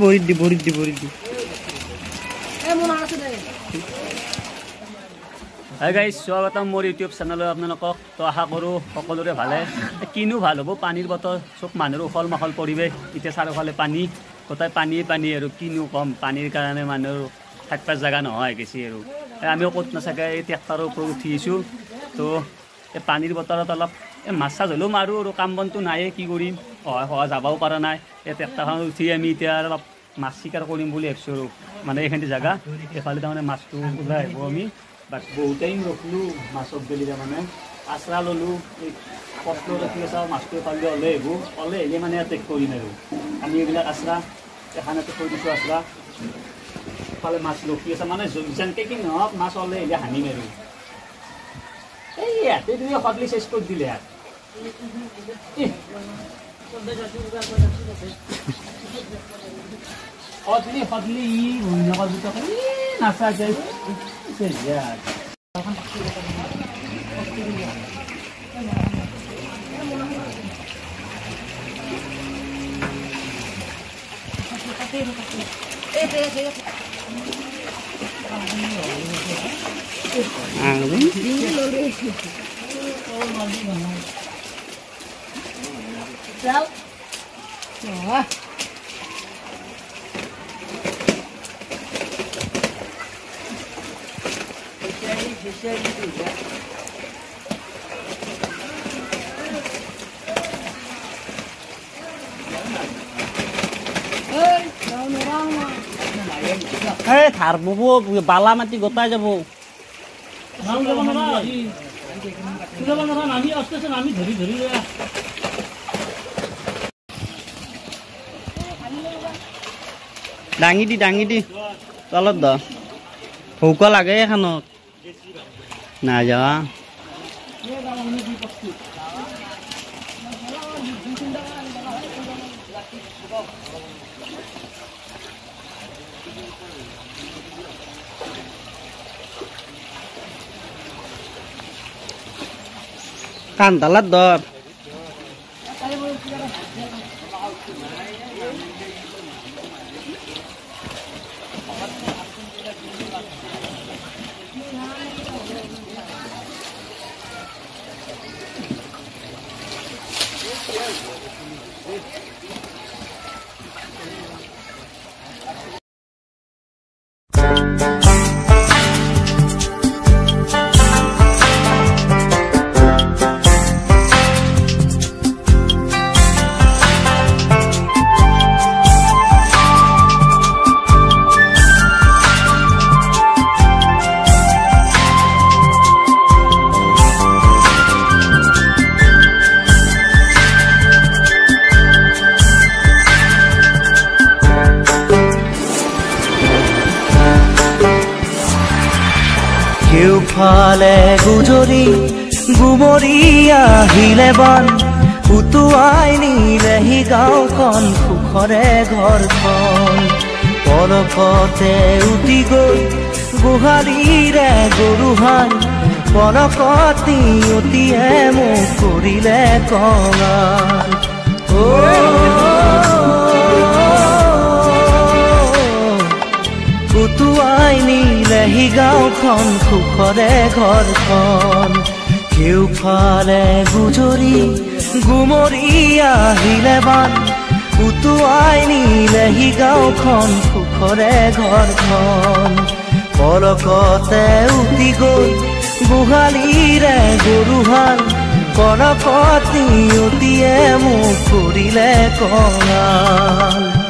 ভৰিত দি hi guys, স্বাগতম মোৰ ইউটিউব চেনেলত আপোনালোকক। তো আশা কৰোঁ সকলোৰে ভালে। কিনো ভাল হ'ব, পানীৰ বতৰ, চব মানুহৰ উখল মাখল পৰিৱেশ। এতিয়া চাৰিওফালে পানী, গোটেই পানী আৰু কিনো কম, পানীৰ কাৰণে মানুহৰ থাকিব জেগা নোহোৱা গৈছে আৰু। আমিও ক'ত নাচাকে এই ট্ৰেক্টৰৰ ওপৰত উঠি আহিছোঁ। তো এই পানীৰ বতৰত অলপ মাছ চাছ হ'লেও মাৰোঁ আৰু, কাম বনটো নায়ে, কি কৰিম, সহায় যাবও পৰা নাই। এই ট্ৰেক্টৰখনত উঠি আমি এতিয়া অলপ মাছ চিকাৰ কৰিম বুলি ভাবিছোঁ আৰু। মানে এইখিনি জেগা, এইফালে তাৰমানে মাছটো ওলাই আহিব। আমি বাট বহুত টাইম ৰখিলোঁ মাছক গেলি, তাৰমানে আচৰা ল'লোঁ, এই কষ্ট ৰখি চাওঁ মাছটো এফালে ওলাই আহিব, ওলাই আহিলে মানে টেক কৰিম আৰু। আমি এইবিলাক আচৰা এখানতে থৈ দিছোঁ, আচৰা এফালে মাছ ৰখি আছে, মানে যেনেকৈ কি নহওক মাছ ওলাই আহিলে হানিম আৰু। এই ইয়াতে তুমি সদলি চেষ্টা কৰি দিলে ইয়াত সদলি ই ভূমিনগৰ দুটাকে নাচাকে থাৰ বব, বালা মাটি গোটাই যাব। দাঙি দি তলত দ ভোক লাগে এখানত না যাওয়া। কান্দালাত দর ফালে গুজৰি গুমৰি আহিলে বান উটুৱাই নিলেহি গাঁওখন সুখৰে ঘৰখন। পলকতে উটি গৈ গোহালিৰে গৰুহাল, পলকতি অতিয়ে মোক কৰিলে কঙাল। উটুৱাই নিলেহি গাঁওখন সুখৰে ঘৰখন। কেউফালে গুজৰি গুমৰি আহিলে বান উটুৱাই নিলেহি গাঁওখন সুখৰে ঘৰখন। পলকতে উটি গৈ গোহালিৰে গৰুহাল, পলকতি অতিয়ে মোক কৰিলে কঙাল।